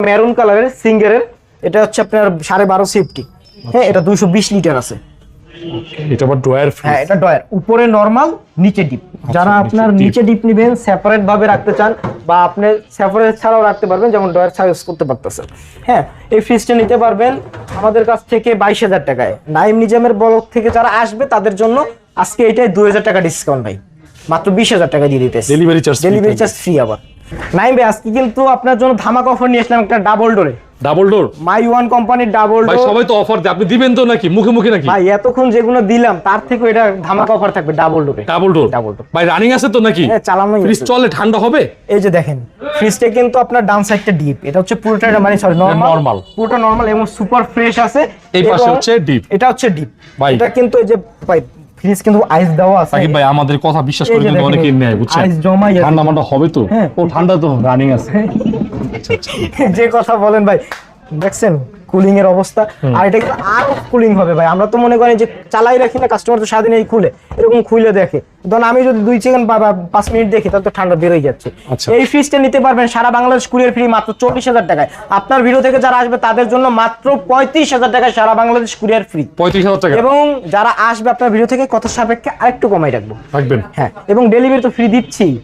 Maroon কালারের সিঙ্গারের, এটা হচ্ছে আপনার 12.5 সেফটি। হ্যাঁ, এটা 220 লিটার আছে। এটা আবার ড্রয়ার ফ্রি। হ্যাঁ, এটা ডয়ার, উপরে নরমাল, নিচে ডিপ। যারা আপনার নিচে ডিপ নেবেন, সেপারেট ভাবে রাখতে চান, বা আপনি সেপারেট ছাড়াও রাখতে পারবেন, যেমন ডয়ার ছাড়া ইউজ করতে পারতেছেন। হ্যাঁ, এই ফ্রিজটা নিতে পারবেন আমাদের কাছ থেকে 22,000 টাকায়। নাইম নিজামের ব্লক থেকে যারা আসবে তাদের জন্য আজকে এটাই 2,000 টাকা ডিসকাউন্ট ভাই, মাত্র 20,000 টাকা দিয়ে দিতেছে। ডেলিভারি চার্জ ফ্রি আবার। নাইম ভাই, আজকে কিন্তু আপনার জন্য ধামাকা অফার নিয়ে আসলাম, একটা ডাবল ডোরে। ডাবল ডোর মাই ওয়ান কোম্পানির ডাবল ভাই, ডোর। সবাই তো অফার দেয়, আপনি দিবেন তো নাকি মুখে মুখে নাকি? ভাই এতক্ষণ যেগুলো দিলাম তার থেকে এটা ধামাকা অফার থাকবে, ডাবল ডোরে। ডাবল ডোর ডাবল ডোর ভাই, রানিং আছে তো নাকি? হ্যাঁ, চালানোই ফ্রিজ আছে। চলে, ঠান্ডা হবে? এই যে দেখেন, ফ্রিজটা কিন্তু আপনার ডান সাইডটা ডিপ, এটা হচ্ছে পুরোটা মানে সরি নরমাল, পুরোটা নরমাল এবং সুপার ফ্রেশ আছে। এই পাশে এবং হচ্ছে ডিপ, এটা হচ্ছে ডিপ ভাই। এটা কিন্তু এই যে ভাই ফ্রিজ কিন্তু আইস দেওয়া আছে। সাকিব ভাই, আমাদের কথা বিশ্বাস এই করে যে কিন্তু দেখেন, অনেকেই নেয়, বুঝছেন? আইস জমাই আছে। ঠান্ডা মান্ডা হবে তো? হ্যাঁ। ও ঠান্ডা তো, রানিং আছে। যে কথা বলেন ভাই, দেখছেন কুলিং এর অবস্থা। আর এটা কিন্তু আরো কুলিং হবে ভাই। আমরা তো মনে করি যে চালাই রাখি না, কাস্টমার তো সারাদিন এই খুলে, এরকম খুলে দেখে। ধরুন আমি যদি 2 সেকেন্ড বা 5 মিনিট দেখি, তাহলে তো ঠান্ডা বেরোয় যাচ্ছে। আচ্ছা। এই ফ্রিজটা নিতে পারবেন সারা বাংলাদেশ কুরিয়ার ফ্রি, মাত্র 40,000 টাকায়। আপনার ভিডিও থেকে যারা আসবে তাদের জন্য মাত্র 35,000 টাকায় সারা বাংলাদেশ কুরিয়ার ফ্রি। 35,000 টাকা এবং যারা আসবে আপনার ভিডিও থেকে কথা সাপেক্ষে আরেকটু কমাই রাখবো। থাকবেন। হ্যাঁ, এবং ডেলিভারি তো ফ্রি দিচ্ছি।